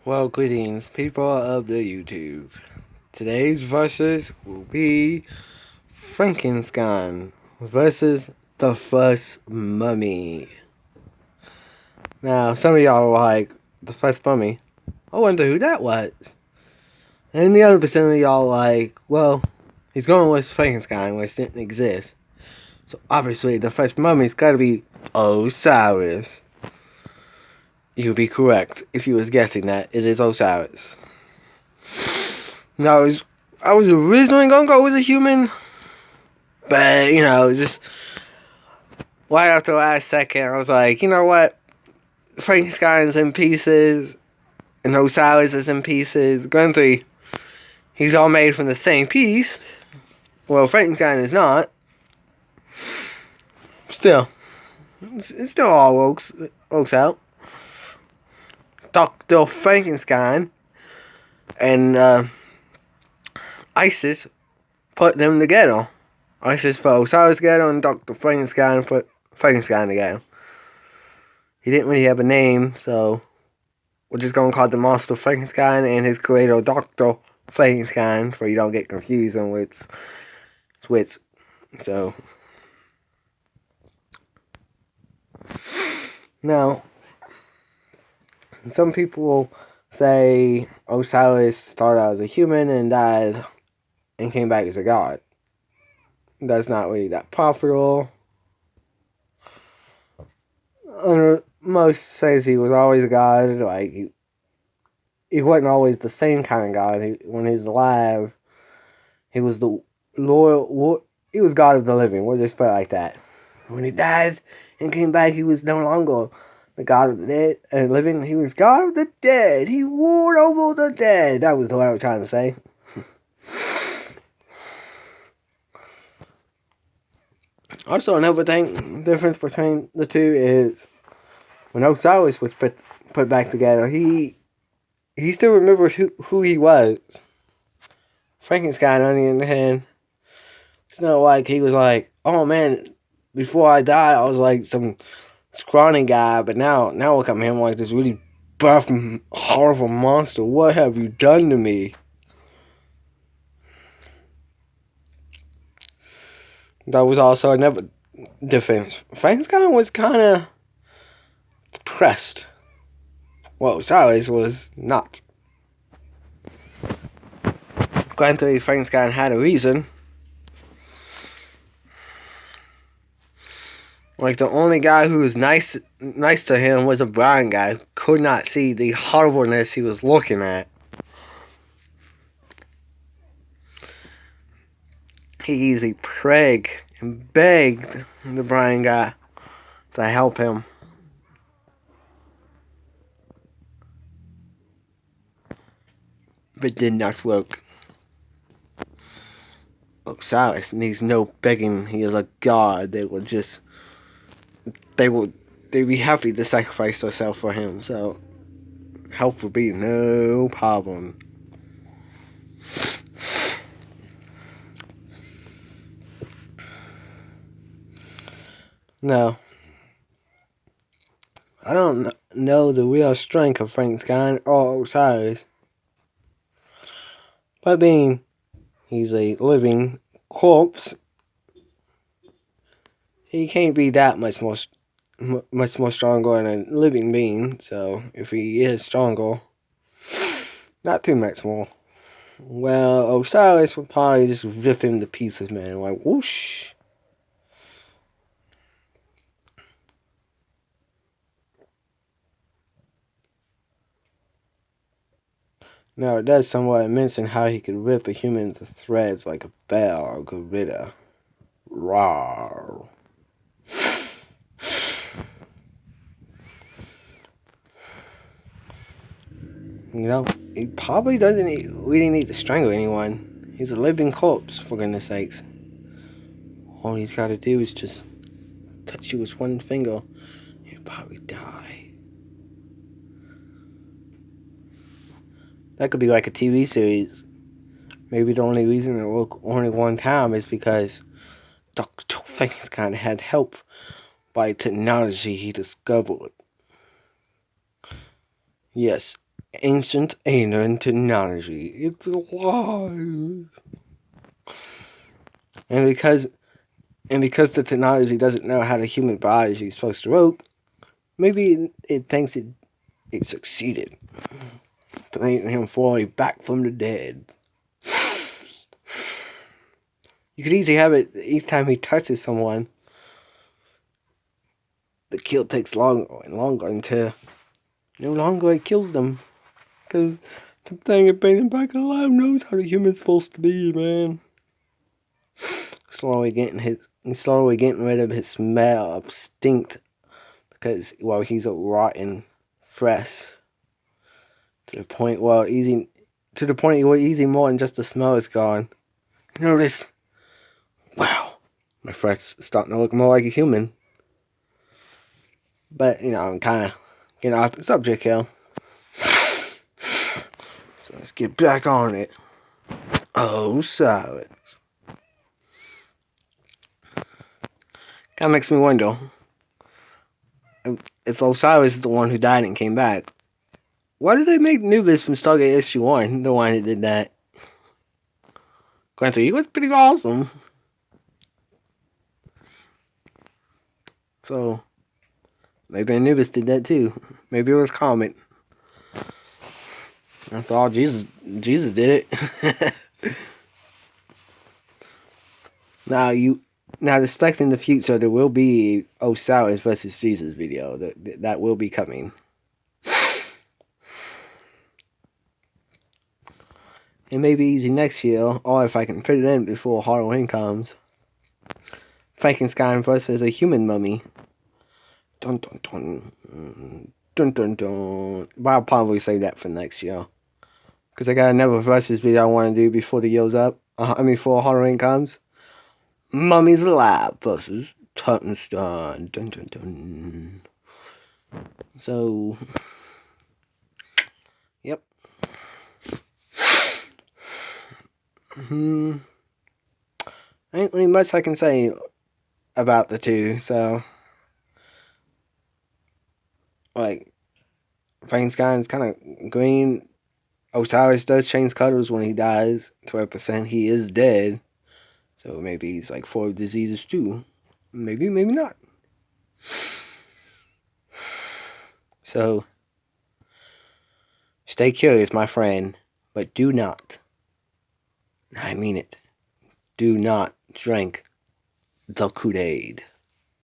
Well, greetings, people of the YouTube. Today's verses will be Frankenstein versus the first mummy. Now, some of y'all are like, the first mummy? I wonder who that was. And the other percent of y'all are like, well, he's going with Frankenstein, which didn't exist. So obviously, the first mummy's gotta be Osiris. You would be correct if you was guessing that. It is Osiris. Now, I was originally gonna go with a human, but just right after the last second, I was like, you know what? Frankenstein's in pieces, and Osiris is in pieces. Granted, he's all made from the same piece. Well, Frankenstein is not. Still, it still all works out. Dr. Frankenstein and Isis put them together. Isis put Osiris together, and Dr. Frankenstein put Frankenstein together. He didn't really have a name, so we're just gonna call the monster Frankenstein and his creator Dr. Frankenstein, for you don't get confused on which. So now, some people say Osiris started out as a human and died and came back as a god. That's not really that popular. Most says he was always a god. Like he wasn't always the same kind of god. When he was alive, he was the loyal. He was God of the living. We'll just put it like that. When he died and came back, he was no longer the God of the dead and living. He was God of the dead. He ruled over the dead. That was what I was trying to say. Also, another difference between the two is when Osiris was put back together, he still remembered who he was. Frankenstein, on the other hand, it's not like he was like, oh man, before I died, I was like some scrawny guy, but now look at me, I'm like this really buff, horrible monster. What have you done to me? That was also another difference. Frankenstein was kind of depressed. Well, Osiris was not. Granted, Frankenstein had a reason. Like, the only guy who was nice to him was a blind guy who could not see the horribleness he was looking at. He easily prayed and begged the blind guy to help him. But did not work. Osiris needs no begging. He is a god. They'd be happy to sacrifice themselves for him. So help would be no problem. No, I don't know the real strength of Frankenstein or Osiris, but being he's a living corpse, he can't be that much more stronger than a living being. So if he is stronger, not too much more. Well, Osiris would probably just rip him to pieces, man. Like whoosh. Now, it does somewhat mention how he could rip a human into threads like a bear or a gorilla. Rawr. He probably doesn't really need to strangle anyone. He's a living corpse, for goodness sakes. All he's got to do is just touch you with one finger. He'll probably die. That could be like a TV series. Maybe the only reason it worked only one time is because Dr. Frankenstein had help by technology he discovered. Yes, ancient alien technology. It's alive. And because the technology doesn't know how the human body is supposed to work, maybe it thinks it succeeded. Bringing him fully back from the dead. You could easily have it each time he touches someone. The kill takes longer and longer until no longer it kills them. Because the thing that brings him back alive knows how the human's supposed to be, man. Slowly getting rid of his smell of stink. Because, well, he's a rotten fresh. To the point where easy more than just the smell is gone. You notice? Wow. My friend's starting to look more like a human. But, I'm kind of getting off the subject here. So let's get back on it. Osiris. Kind of makes me wonder if Osiris is the one who died and came back. Why did they make Nubis from Stargate SG-1 the one who did that? Granted, he was pretty awesome. So, maybe Anubis did that too. Maybe it was Comet. After all, Jesus did it. Now, expect in the future there will be Osiris versus Jesus video. That will be coming. It may be easy next year, or if I can fit it in before Halloween comes. Frankenstein versus a human mummy. Dun dun dun. Dun dun dun. But I'll probably save that for next year. Because I got another versus video I want to do before the year's up. Before Halloween comes. Mummies Alive versus Frankenstein. Dun dun dun. So, yep. Ain't really much I can say about the two, so. Like, Frankenstein's kind of green. Osiris does change colors when he dies. 12% he is dead. So maybe he's like full of diseases too. Maybe not. So, stay curious, my friend. But do not, I mean it, do not drink the Kool-Aid.